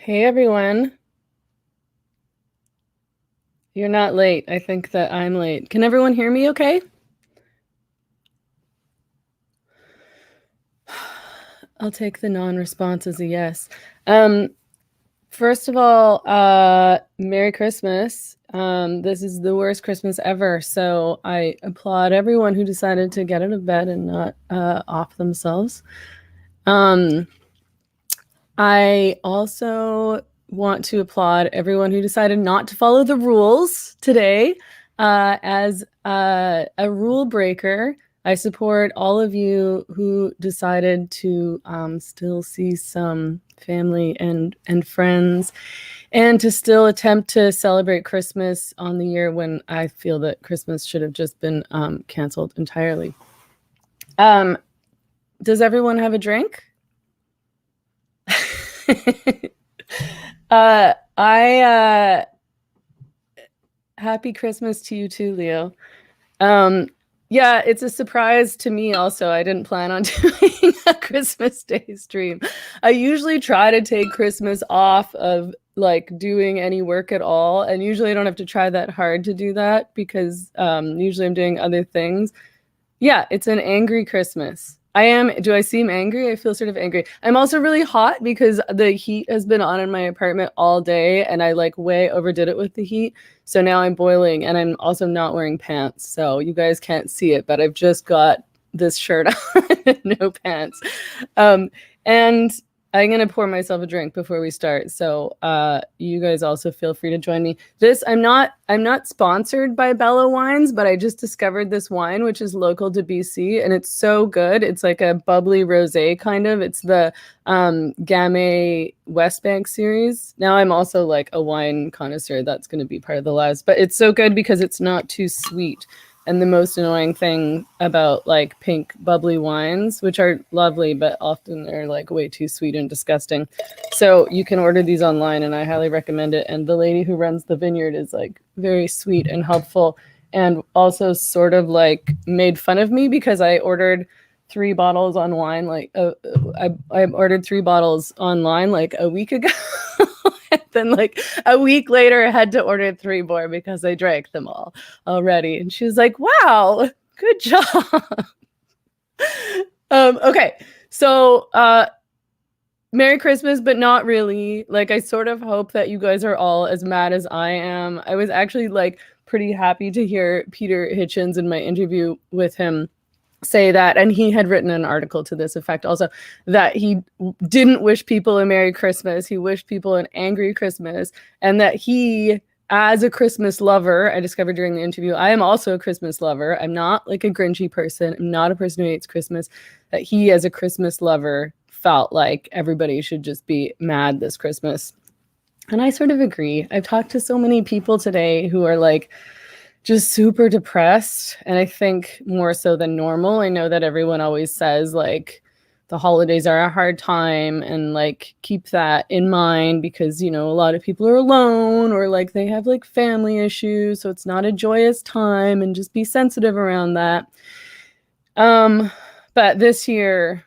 Hey everyone. You're not late. I think that I'm late. Can everyone hear me okay? I'll take the non-response as a yes. Um, First of all, Merry Christmas. This is the worst Christmas ever, so I applaud everyone who decided to get out of bed and not off themselves. Um, I also want to applaud everyone who decided not to follow the rules today. As a rule breaker, I support all of you who decided to still see some family and friends and to still attempt to celebrate Christmas on the year when I feel that Christmas should have just been canceled entirely. Um, does everyone have a drink? I happy Christmas to you too, Leo. Um, yeah, it's a surprise to me also. I didn't plan on doing a Christmas Day stream. I usually try to take Christmas off of like doing any work at all, and usually I don't have to try that hard to do that because usually I'm doing other things. Yeah, it's an angry Christmas. I am. Do I seem angry? I feel sort of angry. I'm also really hot because the heat has been on in my apartment all day and I like way overdid it with the heat. So now I'm boiling and I'm also not wearing pants. So you guys can't see it, but I've just got this shirt on and no pants. Um, and I'm gonna pour myself a drink before we start. So you guys also feel free to join me. I'm not sponsored by Bella Wines, but I just discovered this wine which is local to BC and it's so good. It's like a bubbly rosé kind of. It's the Gamay West Bank series. Now I'm also like a wine connoisseur. That's gonna be part of the lives, but it's so good because it's not too sweet. And the most annoying thing about like pink bubbly wines, which are lovely, but often they're like way too sweet and disgusting. So you can order these online and I highly recommend it. And the lady who runs the vineyard is like very sweet and helpful and also sort of like made fun of me because I ordered 3 bottles on wine. I ordered 3 bottles online like a week ago. And then like a week later, I had to order 3 more because I drank them all already. And she was like, wow, good job. Okay. So Merry Christmas, but not really. Like I sort of hope that you guys are all as mad as I am. I was actually like pretty happy to hear Peter Hitchens in my interview with him say that, and he had written an article to this effect also, that he didn't wish people a Merry Christmas. He wished people an angry Christmas, and that he, as a Christmas lover, I discovered during the interview, I am also a Christmas lover. I'm not like a grinchy person. I'm not a person who hates Christmas. That he, as a Christmas lover, felt like everybody should just be mad this Christmas. And I sort of agree. I've talked to so many people today who are like, just super depressed. And I think more so than normal. I know that everyone always says like the holidays are a hard time and like keep that in mind because, you know, a lot of people are alone or like they have like family issues. So it's not a joyous time and just be sensitive around that. But this year,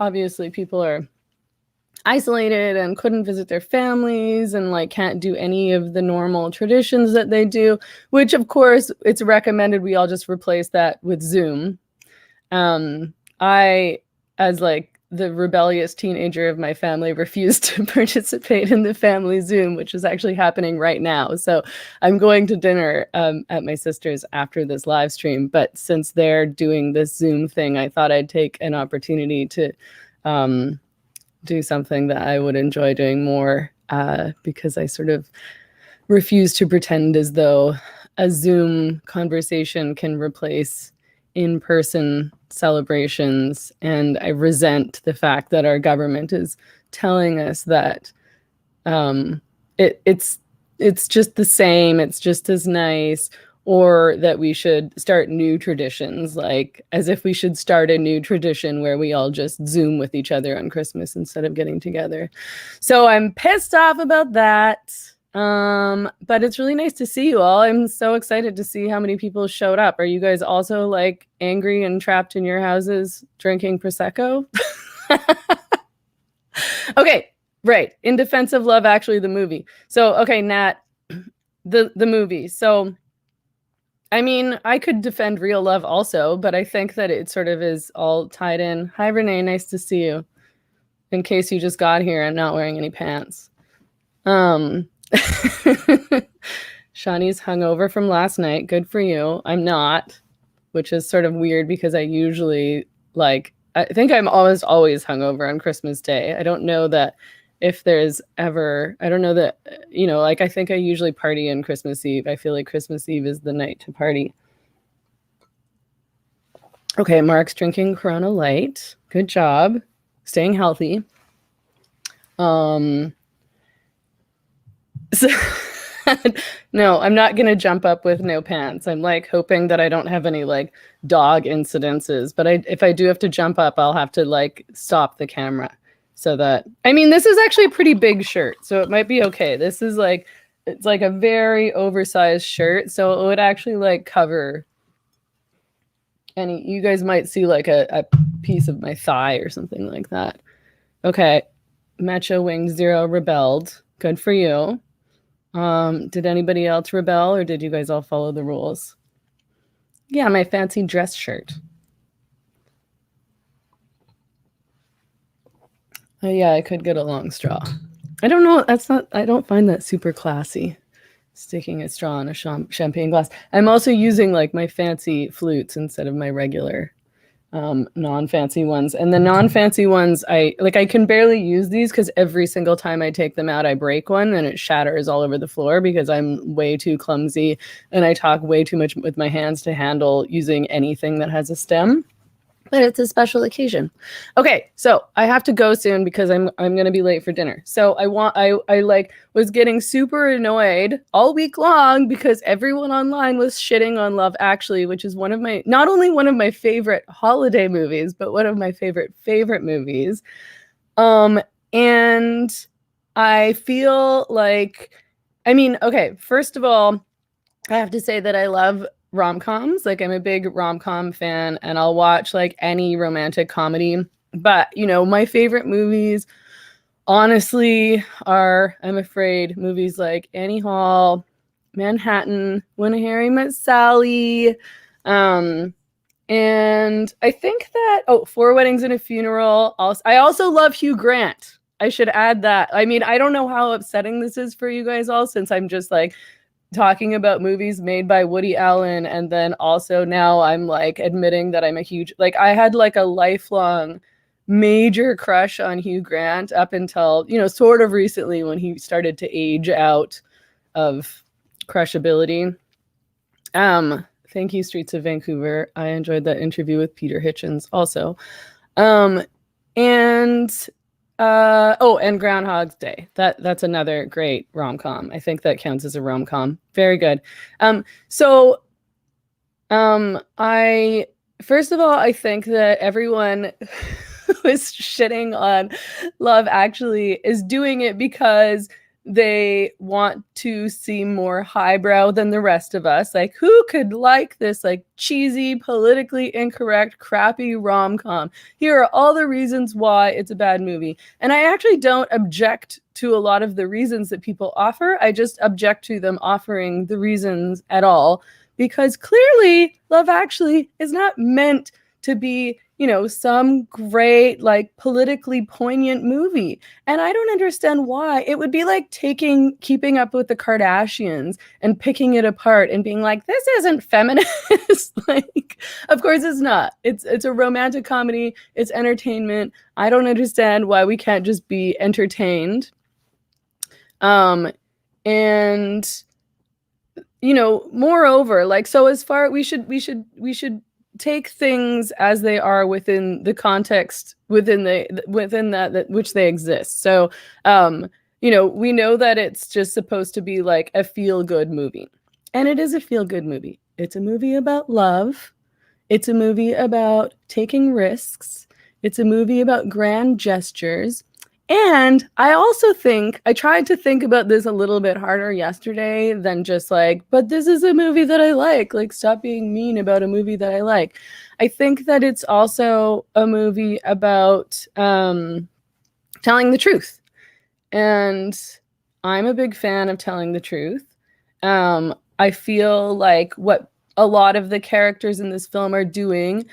obviously people are isolated and couldn't visit their families and like can't do any of the normal traditions that they do, which of course it's recommended we all just replace that with Zoom. I, as like the rebellious teenager of my family, refused to participate in the family Zoom, which is actually happening right now. So I'm going to dinner at my sister's after this live stream, but since they're doing this Zoom thing, I thought I'd take an opportunity to do something that I would enjoy doing more because I sort of refuse to pretend as though a Zoom conversation can replace in-person celebrations. And I resent the fact that our government is telling us that it's just the same, it's just as nice, or that we should start new traditions, like as if we should start a new tradition where we all just Zoom with each other on Christmas instead of getting together. So I'm pissed off about that. But it's really nice to see you all. I'm so excited to see how many people showed up. Are you guys also like angry and trapped in your houses drinking prosecco? Okay. Right. In defense of Love Actually, the movie. So, okay, Nat, the movie. So, I mean, I could defend Real Love also, but I think that it sort of is all tied in. Hi, Renee. Nice to see you. In case you just got here and not wearing any pants. Shawnee's hungover from last night. Good for you. I'm not, which is sort of weird because I usually I think I'm always hungover on Christmas Day. I don't know that if there's ever, I don't know that, I think I usually party on Christmas Eve. I feel like Christmas Eve is the night to party. Okay, Mark's drinking Corona Light. Good job. Staying healthy. So no, I'm not gonna jump up with no pants. I'm hoping that I don't have any dog incidences. But if I do have to jump up, I'll have to stop the camera so that, I mean, this is actually a pretty big shirt, so it might be okay. This is it's a very oversized shirt, so it would actually cover any, you guys might see a piece of my thigh or something like that. Okay, Matcha Wing Zero rebelled. Good for you. Did anybody else rebel, or did you guys all follow the rules? Yeah, my fancy dress shirt. Oh yeah, I could get a long straw. I don't know. I don't find that super classy. Sticking a straw in a champagne glass. I'm also using my fancy flutes instead of my regular non-fancy ones. And the non-fancy ones, I can barely use these because every single time I take them out, I break one and it shatters all over the floor because I'm way too clumsy and I talk way too much with my hands to handle using anything that has a stem. But it's a special occasion. Okay, so I have to go soon because I'm gonna be late for dinner. So I was getting super annoyed all week long because everyone online was shitting on Love Actually, which is not only one of my favorite holiday movies, but one of my favorite movies. And I feel okay, first of all, I have to say that I love rom-coms. I'm a big rom-com fan and I'll watch any romantic comedy. But, my favorite movies honestly are, I'm afraid, movies like Annie Hall, Manhattan, When Harry Met Sally, and I think that Four Weddings and a Funeral. I also love Hugh Grant. I should add that. I mean, I don't know how upsetting this is for you guys all, since I'm just talking about movies made by Woody Allen, and then also now I'm admitting that I'm a huge I had a lifelong major crush on Hugh Grant up until sort of recently when he started to age out of crushability. Thank you, Streets of Vancouver. I enjoyed that interview with Peter Hitchens also. And Groundhog's Day. That's another great rom-com. I think that counts as a rom-com. Very good. I first of all, I think that everyone who is shitting on Love Actually is doing it because they want to seem more highbrow than the rest of us. Who could like this cheesy, politically incorrect, crappy rom-com? Here are all the reasons why it's a bad movie. And I actually don't object to a lot of the reasons that people offer. I just object to them offering the reasons at all, because clearly Love Actually is not meant to be some great politically poignant movie. And I don't understand why. It would be taking Keeping Up with the Kardashians and picking it apart and being this isn't feminist. Of course it's not. It's a romantic comedy. It's entertainment. I don't understand why we can't just be entertained. And moreover, so as far we should take things as they are within the context within that which they exist. So we know that it's just supposed to be a feel-good movie, and it is a feel-good movie. It's a movie about love. It's a movie about taking risks. It's a movie about grand gestures. And I also think, I tried to think about this a little bit harder yesterday than just but this is a movie that I like. Stop being mean about a movie that I like. I think that it's also a movie about telling the truth. And I'm a big fan of telling the truth. I feel like what a lot of the characters in this film are doing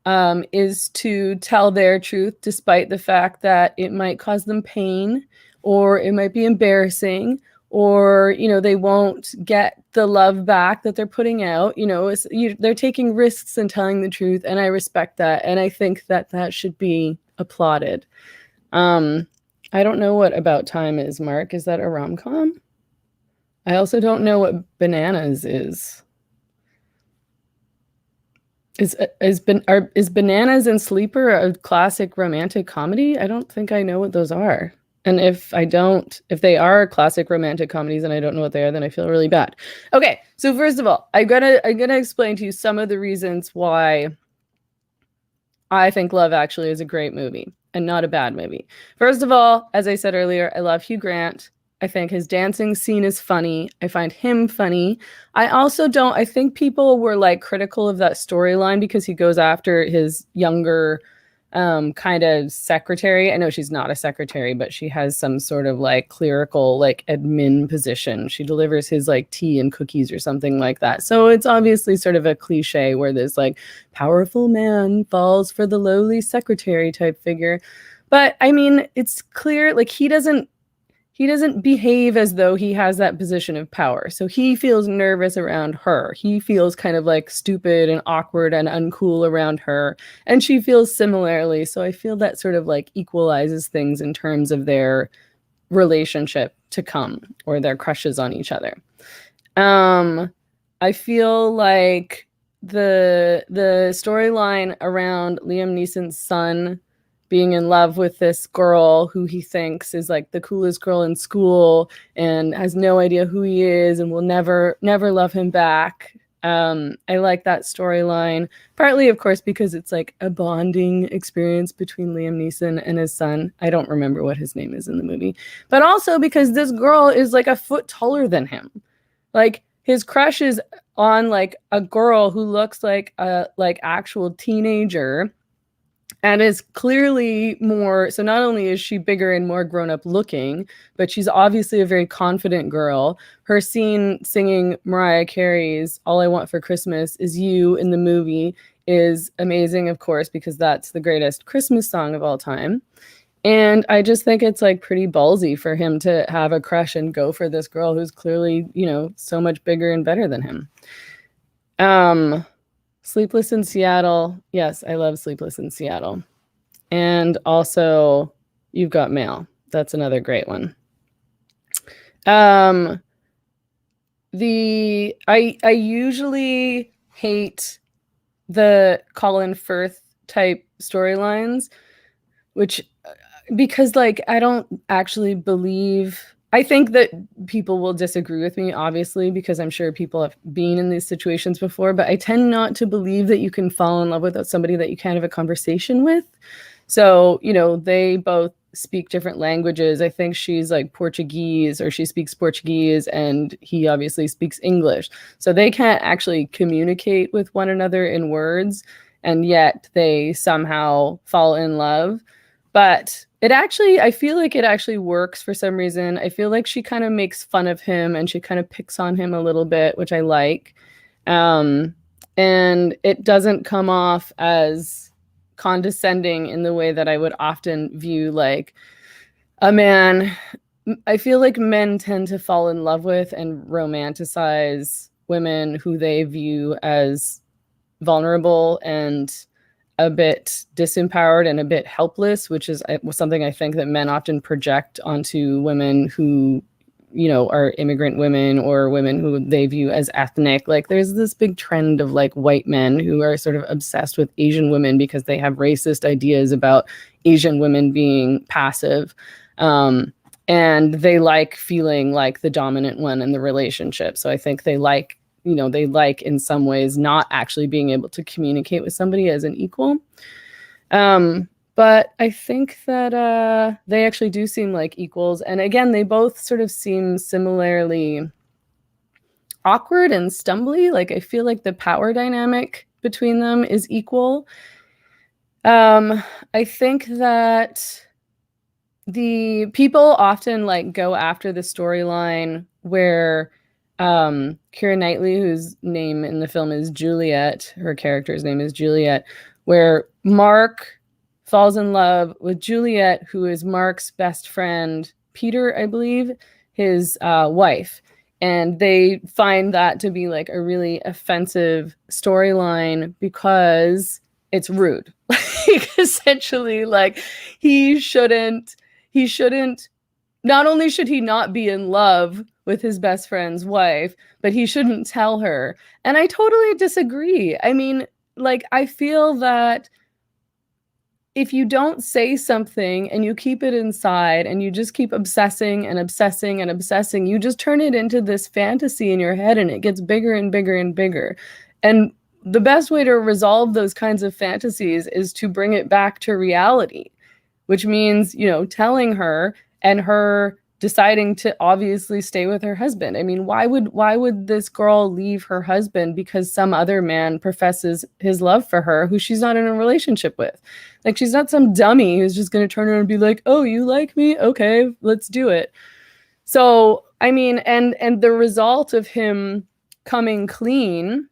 is to tell their truth, despite the fact that it might cause them pain, or it might be embarrassing, or they won't get the love back that they're putting out. They're taking risks and telling the truth, and I respect that, and I think that that should be applauded. I don't know what About Time is, Mark. Is that a rom-com? I also don't know what Bananas is. Is Bananas and Sleeper a classic romantic comedy? I don't think I know what those are. And if they are classic romantic comedies and I don't know what they are, then I feel really bad. Okay, so first of all, I'm gonna explain to you some of the reasons why I think Love Actually is a great movie and not a bad movie. First of all, as I said earlier, I love Hugh Grant. I think his dancing scene is funny. I find him funny. I think people were like critical of that storyline because he goes after his younger kind of secretary. I know she's not a secretary, but she has some sort of like clerical like admin position. She delivers his like tea and cookies or something like that. So it's obviously sort of a cliche where this like powerful man falls for the lowly secretary type figure. But I mean, it's clear like he doesn't behave as though he has that position of power. So he feels nervous around her. He feels kind of like stupid and awkward and uncool around her. And she feels similarly. So I feel that sort of like equalizes things in terms of their relationship to come or their crushes on each other. I feel like the storyline around Liam Neeson's son being in love with this girl who he thinks is like the coolest girl in school and has no idea who he is and will never love him back. I like that storyline, partly, of course, because it's like a bonding experience between Liam Neeson and his son. I don't remember what his name is in the movie, but also because this girl is like a foot taller than him. Like his crush is on like a girl who looks like a like actual teenager and is clearly more. So not only is she bigger and more grown up looking, but she's obviously a very confident girl. Her scene singing Mariah Carey's All I Want for Christmas Is You in the movie is amazing, of course, because that's the greatest Christmas song of all time. And I just think it's like pretty ballsy for him to have a crush and go for this girl who's clearly, so much bigger and better than him. Sleepless in Seattle. Yes, I love Sleepless in Seattle. And also You've Got Mail. That's another great one. I usually hate the Colin Firth type storylines, which because like I don't actually believe. I think that people will disagree with me, obviously, because I'm sure people have been in these situations before, but I tend not to believe that you can fall in love with somebody that you can't have a conversation with. So, they both speak different languages. I think she's like Portuguese, or she speaks Portuguese, and he obviously speaks English. So they can't actually communicate with one another in words, and yet they somehow fall in love. But I feel like it actually works for some reason. I feel like she kind of makes fun of him and she kind of picks on him a little bit, which I like. And it doesn't come off as condescending in the way that I would often view like a man. I feel like men tend to fall in love with and romanticize women who they view as vulnerable and a bit disempowered and a bit helpless, which is something I think that men often project onto women who, are immigrant women or women who they view as ethnic. Like there's this big trend of like white men who are sort of obsessed with Asian women because they have racist ideas about Asian women being passive. And they like feeling like the dominant one in the relationship. So I think they like in some ways not actually being able to communicate with somebody as an equal. But I think that they actually do seem like equals. And again, they both sort of seem similarly awkward and stumbly. Like I feel like the power dynamic between them is equal. I think that the people often like go after the storyline where Keira Knightley, whose name in the film is Juliet, her character's name is Juliet, where Mark falls in love with Juliet, who is Mark's best friend, Peter, I believe, his wife. And they find that to be like a really offensive storyline because it's rude. Like essentially, like he shouldn't, he shouldn't, not only should he not be in love with his best friend's wife, but he shouldn't tell her. And I totally disagree. I mean, like, I feel that if you don't say something and you keep it inside and you just keep obsessing and obsessing and obsessing, you just turn it into this fantasy in your head and it gets bigger and bigger and bigger. And the best way to resolve those kinds of fantasies is to bring it back to reality, which means, you know, telling her and her deciding to obviously stay with her husband. I mean, why would this girl leave her husband because some other man professes his love for her who she's not in a relationship with? Like, she's not some dummy who's just going to turn around and be like, "Oh, you like me? Okay, let's do it." So, I mean, and the result of him coming clean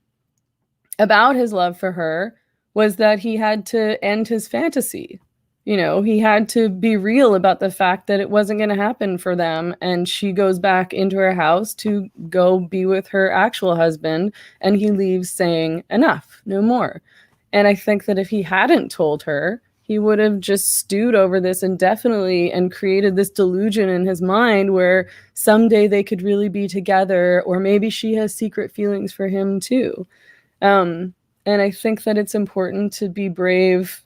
about his love for her was that he had to end his fantasy. You know, he had to be real about the fact that it wasn't going to happen for them. And she goes back into her house to go be with her actual husband. And he leaves saying, "Enough, no more." And I think that if he hadn't told her, he would have just stewed over this indefinitely and created this delusion in his mind where someday they could really be together, or maybe she has secret feelings for him too. And I think that it's important to be brave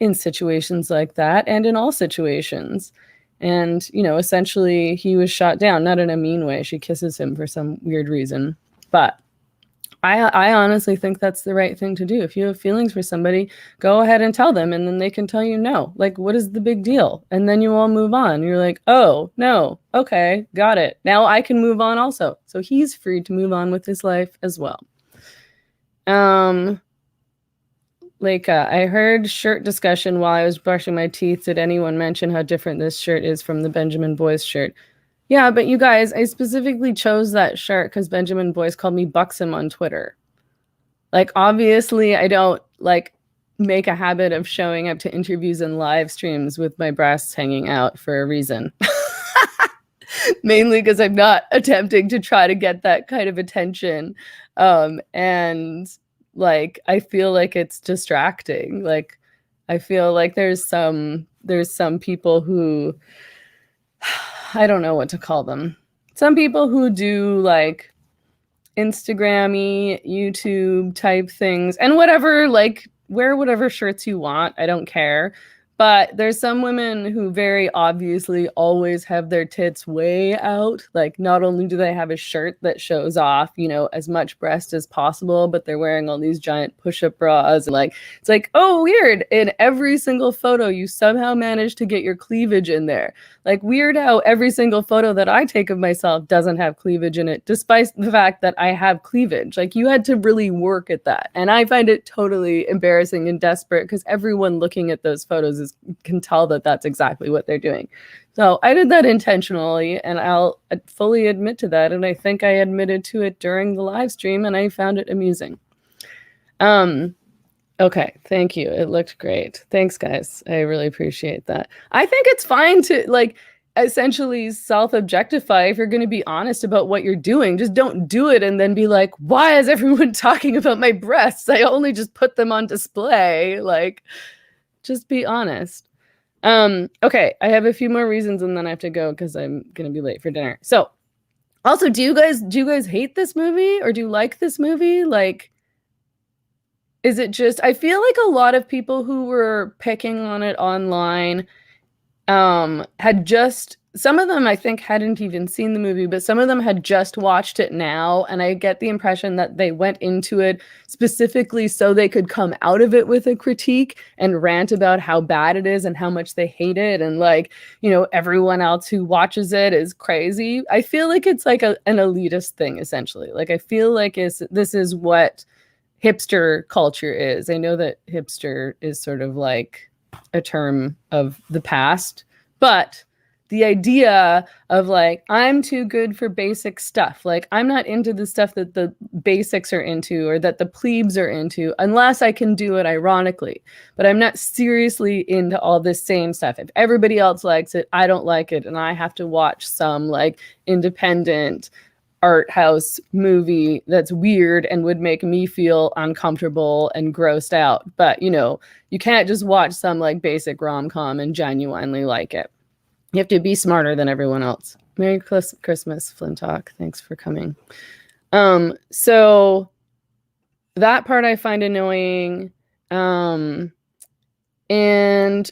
in situations like that and in all situations. And, you know, essentially he was shot down, not in a mean way. She kisses him for some weird reason. But I honestly think that's the right thing to do. If you have feelings for somebody, go ahead and tell them, and then they can tell you no. Like, what is the big deal? And then you all move on. You're like, "Oh, no. Okay, got it. Now I can move on also." So he's free to move on with his life as well. I heard shirt discussion while I was brushing my teeth. Did anyone mention how different this shirt is from the Benjamin Boyce shirt? Yeah, but you guys, I specifically chose that shirt because Benjamin Boyce called me buxom on Twitter. Like, obviously, I don't like make a habit of showing up to interviews and live streams with my breasts hanging out for a reason. Mainly because I'm not attempting to try to get that kind of attention. And like, I feel like it's distracting. Like, I feel like there's some people who, I don't know what to call them. Some people who do like Instagram-y, YouTube type things, and whatever, like, wear whatever shirts you want. I don't care. But there's some women who very obviously always have their tits way out. Like, not only do they have a shirt that shows off, you know, as much breast as possible, but they're wearing all these giant push-up bras. And like, it's like, oh, weird. In every single photo, you somehow manage to get your cleavage in there. Like, weird how every single photo that I take of myself doesn't have cleavage in it, despite the fact that I have cleavage. Like, you had to really work at that. And I find it totally embarrassing and desperate because everyone looking at those photos can tell that that's exactly what they're doing. So I did that intentionally, and I'll fully admit to that. And I think I admitted to it during the live stream, and I found it amusing. Okay, thank you. It looked great. Thanks, guys. I really appreciate that. I think it's fine to like essentially self-objectify if you're going to be honest about what you're doing. Just don't do it and then be like, "Why is everyone talking about my breasts? I only just put them on display." Like, just be honest. Okay, I have a few more reasons and then I have to go because I'm gonna be late for dinner. So, also, do you guys hate this movie or do you like this movie? Like, is it just, I feel like a lot of people who were picking on it online had just, some of them I think hadn't even seen the movie, but some of them had just watched it now, and I get the impression that they went into it specifically so they could come out of it with a critique and rant about how bad it is and how much they hate it, and like, you know, everyone else who watches it is crazy. I feel like it's like an elitist thing, essentially. Like, I feel like this is what hipster culture is. I know that hipster is sort of like a term of the past, But the idea of like, I'm too good for basic stuff. Like, I'm not into the stuff that the basics are into or that the plebes are into unless I can do it ironically. But I'm not seriously into all this same stuff. If everybody else likes it, I don't like it. And I have to watch some like independent art house movie that's weird and would make me feel uncomfortable and grossed out. But, you know, you can't just watch some like basic rom-com and genuinely like it. You have to be smarter than everyone else. Merry Christmas, Flintock. Thanks for coming. So that part I find annoying. And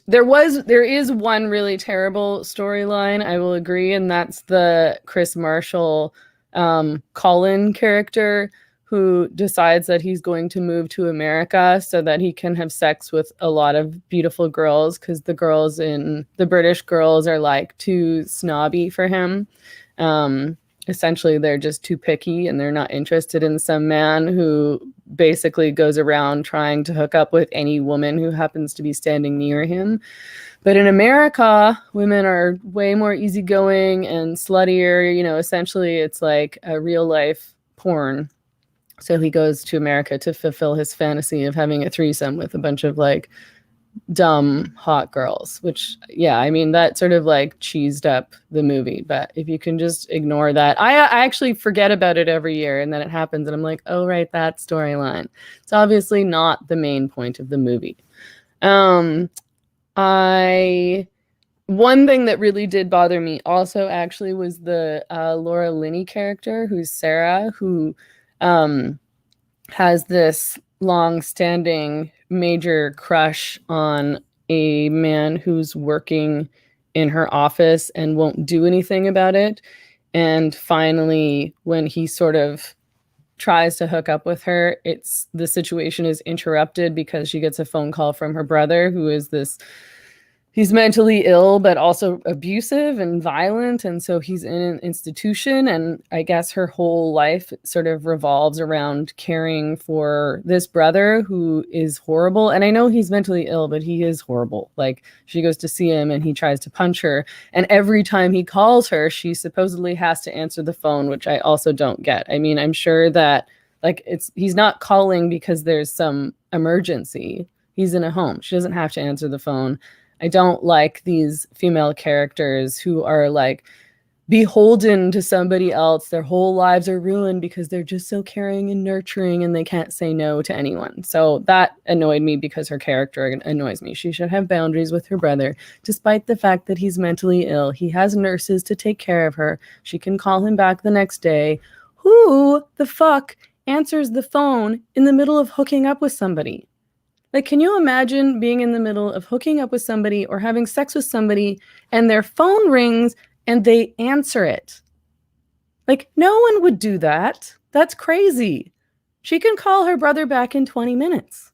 there is one really terrible storyline, I will agree, and that's the Chris Marshall Colin character who decides that he's going to move to America so that he can have sex with a lot of beautiful girls because the British girls are like too snobby for him. Essentially, they're just too picky and they're not interested in some man who basically goes around trying to hook up with any woman who happens to be standing near him. But in America, women are way more easygoing and sluttier. You know, essentially, it's like a real life porn. So he goes to America to fulfill his fantasy of having a threesome with a bunch of like dumb, hot girls, which, yeah, I mean, that sort of like cheesed up the movie. But if you can just ignore that, I actually forget about it every year. And then it happens and I'm like, oh, right, that storyline. It's obviously not the main point of the movie. One thing that really did bother me also actually was the Laura Linney character, who's Sarah, who has this long-standing major crush on a man who's working in her office and won't do anything about it. And finally, when he sort of tries to hook up with her, the situation is interrupted because she gets a phone call from her brother, who is he's mentally ill, but also abusive and violent. And so he's in an institution. And I guess her whole life sort of revolves around caring for this brother who is horrible. And I know he's mentally ill, but he is horrible. Like, she goes to see him and he tries to punch her. And every time he calls her, she supposedly has to answer the phone, which I also don't get. I mean, I'm sure that like he's not calling because there's some emergency. He's in a home. She doesn't have to answer the phone. I don't like these female characters who are like beholden to somebody else. Their whole lives are ruined because they're just so caring and nurturing and they can't say no to anyone. So that annoyed me because her character annoys me. She should have boundaries with her brother, despite the fact that he's mentally ill. He has nurses to take care of her. She can call him back the next day. Who the fuck answers the phone in the middle of hooking up with somebody? Like, can you imagine being in the middle of hooking up with somebody or having sex with somebody and their phone rings and they answer it? Like, no one would do that. That's crazy. She can call her brother back in 20 minutes.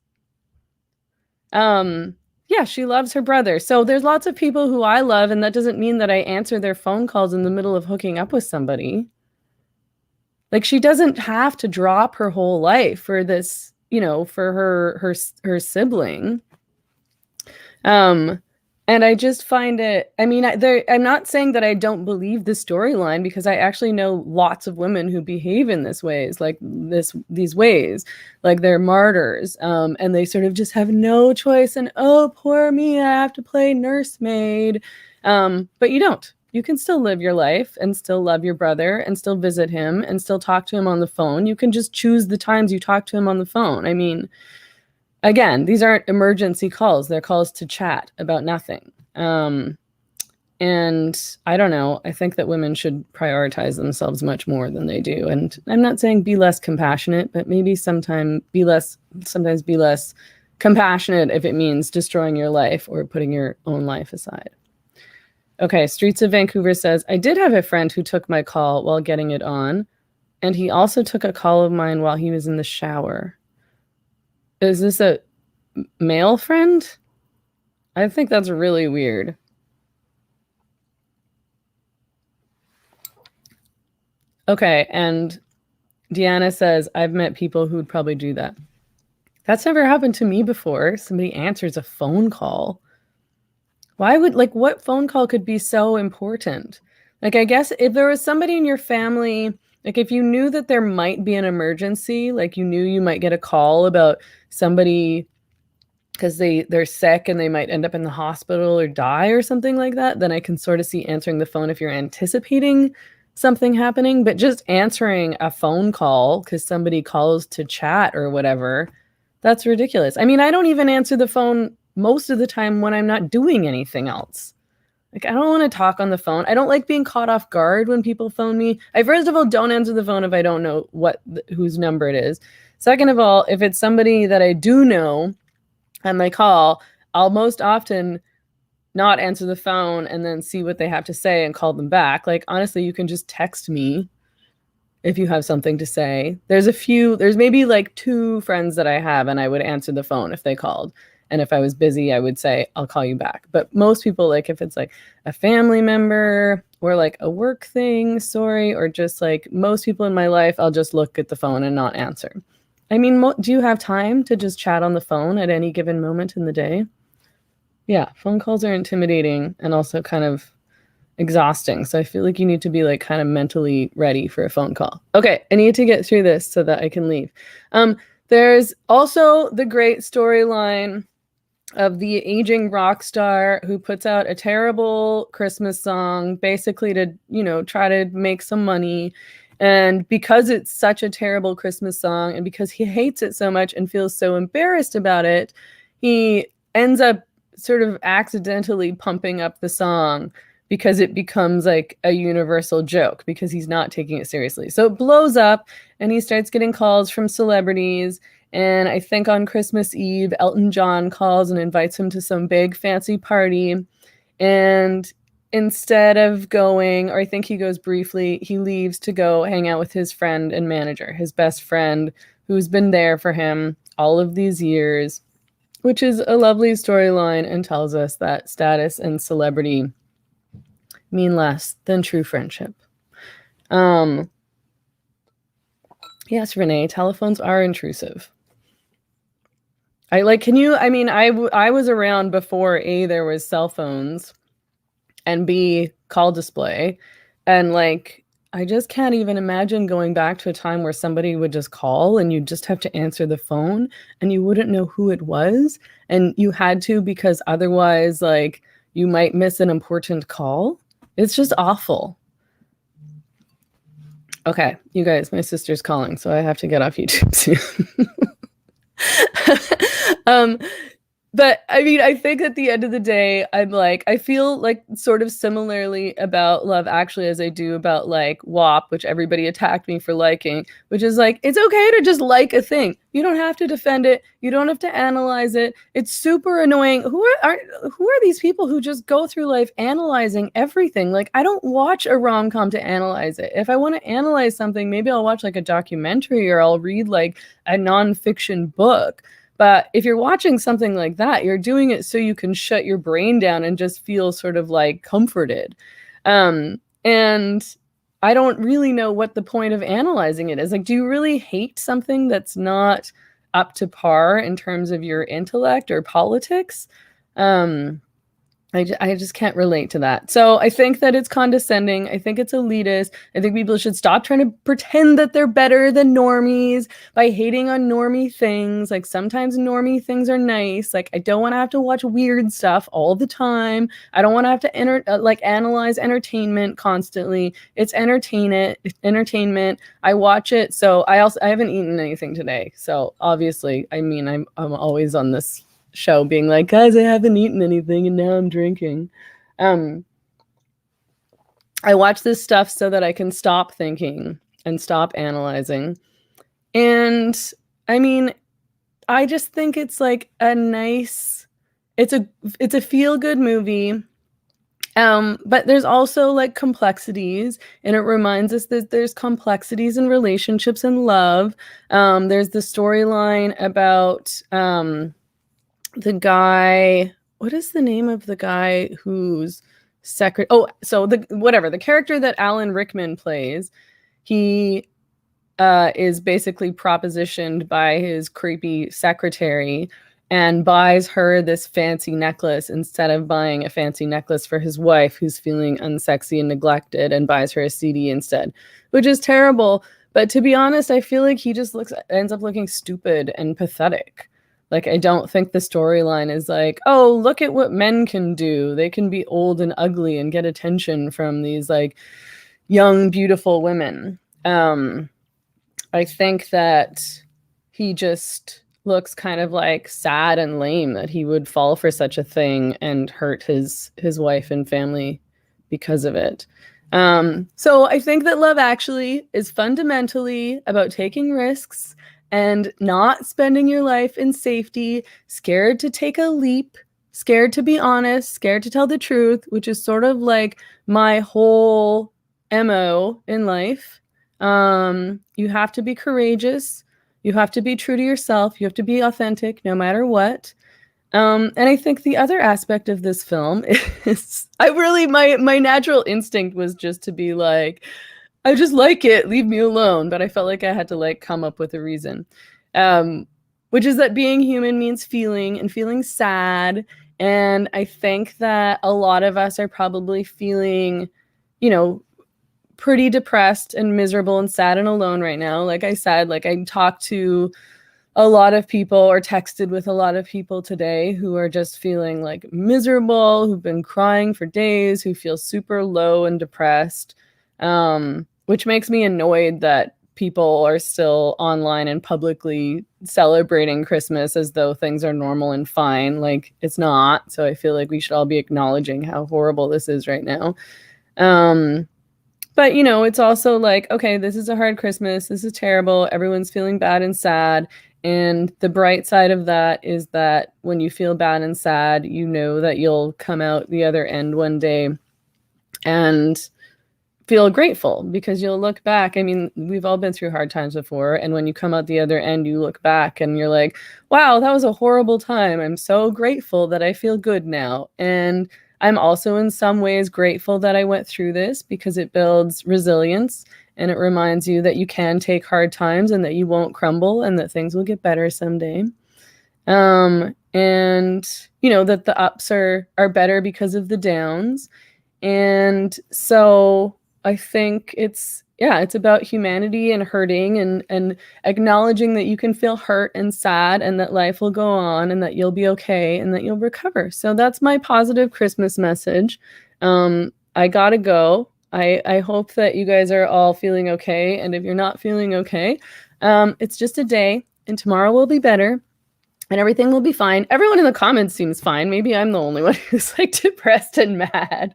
Yeah, she loves her brother. So there's lots of people who I love, and that doesn't mean that I answer their phone calls in the middle of hooking up with somebody. Like, she doesn't have to drop her whole life for this, you know, for her sibling. And I just find it, I mean, I'm not saying that I don't believe the storyline, because I actually know lots of women who behave in these ways, like they're martyrs, and they sort of just have no choice, and oh, poor me, I have to play nursemaid. But you don't. You can still live your life and still love your brother and still visit him and still talk to him on the phone. You can just choose the times you talk to him on the phone. I mean, again, these aren't emergency calls. They're calls to chat about nothing. And I don't know. I think that women should prioritize themselves much more than they do. And I'm not saying be less compassionate, but maybe sometimes be less compassionate if it means destroying your life or putting your own life aside. Okay, Streets of Vancouver says, I did have a friend who took my call while getting it on, and he also took a call of mine while he was in the shower. Is this a male friend? I think that's really weird. Okay, and Deanna says, I've met people who'd probably do that. That's never happened to me before. Somebody answers a phone call. Why would, like, what phone call could be so important? Like, I guess if there was somebody in your family, like if you knew that there might be an emergency, like you knew you might get a call about somebody because they're sick and they might end up in the hospital or die or something like that, then I can sort of see answering the phone if you're anticipating something happening. But just answering a phone call because somebody calls to chat or whatever, that's ridiculous. I mean, I don't even answer the phone most of the time when I'm not doing anything else. Like, I don't want to talk on the phone. I don't like being caught off guard when people phone me. I first of all don't answer the phone if I don't know whose number it is. Second of all, if it's somebody that I do know and they call, I'll most often not answer the phone and then see what they have to say and call them back. Like, honestly, you can just text me if you have something to say. There's maybe like 2 friends that I have, and I would answer the phone if they called. And if I was busy, I would say, I'll call you back. But most people, like if it's like a family member or like a work thing, sorry, or just like most people in my life, I'll just look at the phone and not answer. I mean, do you have time to just chat on the phone at any given moment in the day? Yeah, phone calls are intimidating and also kind of exhausting. So I feel like you need to be like kind of mentally ready for a phone call. Okay, I need to get through this so that I can leave. There's also the great storyline of the aging rock star who puts out a terrible Christmas song basically to, try to make some money. And because it's such a terrible Christmas song and because he hates it so much and feels so embarrassed about it, he ends up sort of accidentally pumping up the song because it becomes like a universal joke because he's not taking it seriously. So it blows up and he starts getting calls from celebrities. And I think on Christmas Eve, Elton John calls and invites him to some big fancy party. And instead of going, or I think he goes briefly, he leaves to go hang out with his friend and manager, his best friend, who's been there for him all of these years, which is a lovely storyline and tells us that status and celebrity mean less than true friendship. Yes, Renee, telephones are intrusive. I was around before A, there was cell phones, and B, call display. And like, I just can't even imagine going back to a time where somebody would just call and you just have to answer the phone and you wouldn't know who it was. And you had to because otherwise, like, you might miss an important call. It's just awful. Okay, you guys, my sister's calling, so I have to get off YouTube soon. But I mean, I think at the end of the day, I feel like sort of similarly about Love Actually as I do about like WAP, which everybody attacked me for liking, which is like, it's okay to just like a thing. You don't have to defend it. You don't have to analyze it. It's super annoying. Who are these people who just go through life analyzing everything? Like, I don't watch a rom-com to analyze it. If I want to analyze something, maybe I'll watch like a documentary or I'll read like a nonfiction book. But if you're watching something like that, you're doing it so you can shut your brain down and just feel sort of like comforted. And I don't really know what the point of analyzing it is. Like, do you really hate something that's not up to par in terms of your intellect or politics? I just can't relate to that. So I think that it's condescending. I think it's elitist. I think people should stop trying to pretend that they're better than normies by hating on normie things. Like, sometimes normie things are nice. Like, I don't want to have to watch weird stuff all the time. I don't want to have to analyze entertainment constantly. It's entertainment. I watch it. So I haven't eaten anything today. So obviously, I mean, I'm always on this show being like, guys, I haven't eaten anything and now I'm drinking. I watch this stuff so that I can stop thinking and stop analyzing. And I mean, I just think it's like it's a feel-good movie. But there's also like complexities, and it reminds us that there's complexities in relationships and love. There's the storyline about the guy, what is the name of the guy who's the character that Alan Rickman plays, he is basically propositioned by his creepy secretary, and buys her this fancy necklace instead of buying a fancy necklace for his wife who's feeling unsexy and neglected, and buys her a CD instead, which is terrible. But to be honest, I feel like he just ends up looking stupid and pathetic. Like, I don't think the storyline is like, oh, look at what men can do. They can be old and ugly and get attention from these like young, beautiful women. I think that he just looks kind of like sad and lame that he would fall for such a thing and hurt his wife and family because of it. So I think that Love Actually is fundamentally about taking risks and not spending your life in safety, scared to take a leap, scared to be honest, scared to tell the truth, which is sort of like my whole MO in life. You have to be courageous. You have to be true to yourself. You have to be authentic no matter what. And I think the other aspect of this film is my natural instinct was just to be like, I just like it, leave me alone. But I felt like I had to like come up with a reason. Which is that being human means feeling and feeling sad. And I think that a lot of us are probably feeling, you know, pretty depressed and miserable and sad and alone right now. Like I said, like I talked to a lot of people or texted with a lot of people today who are just feeling like miserable, who've been crying for days, who feel super low and depressed, which makes me annoyed that people are still online and publicly celebrating Christmas as though things are normal and fine. Like it's not. So I feel like we should all be acknowledging how horrible this is right now. But, you know, it's also like, okay, this is a hard Christmas. This is terrible. Everyone's feeling bad and sad. And the bright side of that is that when you feel bad and sad, you know that you'll come out the other end one day and feel grateful because you'll look back. I mean, we've all been through hard times before. And when you come out the other end, you look back and you're like, wow, that was a horrible time. I'm so grateful that I feel good now. And I'm also in some ways grateful that I went through this because it builds resilience and it reminds you that you can take hard times and that you won't crumble and that things will get better someday. And you know that the ups are better because of the downs. And so I think it's about humanity and hurting and acknowledging that you can feel hurt and sad and that life will go on and that you'll be okay and that you'll recover. So that's my positive Christmas message. I gotta go. I hope that you guys are all feeling okay. And if you're not feeling okay, it's just a day and tomorrow will be better and everything will be fine. Everyone in the comments seems fine. Maybe I'm the only one who's like depressed and mad.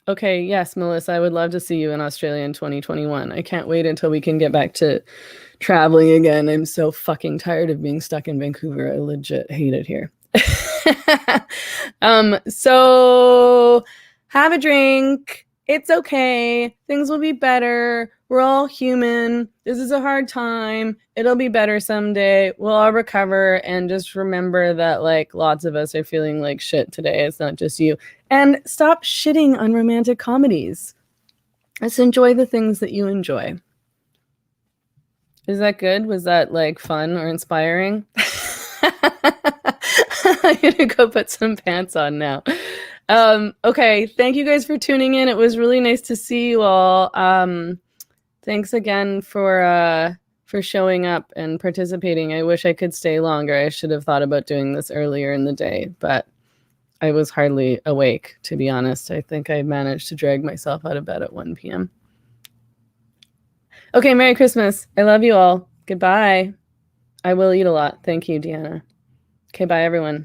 Okay, yes, Melissa, I would love to see you in Australia in 2021. I can't wait until we can get back to traveling again. I'm so fucking tired of being stuck in Vancouver. I legit hate it here. So have a drink. It's okay. Things will be better. We're all human. This is a hard time. It'll be better someday. We'll all recover. And just remember that like lots of us are feeling like shit today. It's not just you. And stop shitting on romantic comedies. Just enjoy the things that you enjoy. Is that good? Was that like fun or inspiring? I'm gonna go put some pants on now. Okay, thank you guys for tuning in. It was really nice to see you all. Thanks again for showing up and participating. I wish I could stay longer. I should have thought about doing this earlier in the day, but I was hardly awake, to be honest. I think I managed to drag myself out of bed at 1 p.m. Okay, Merry Christmas. I love you all. Goodbye. I will eat a lot. Thank you, Deanna. Okay, bye, everyone.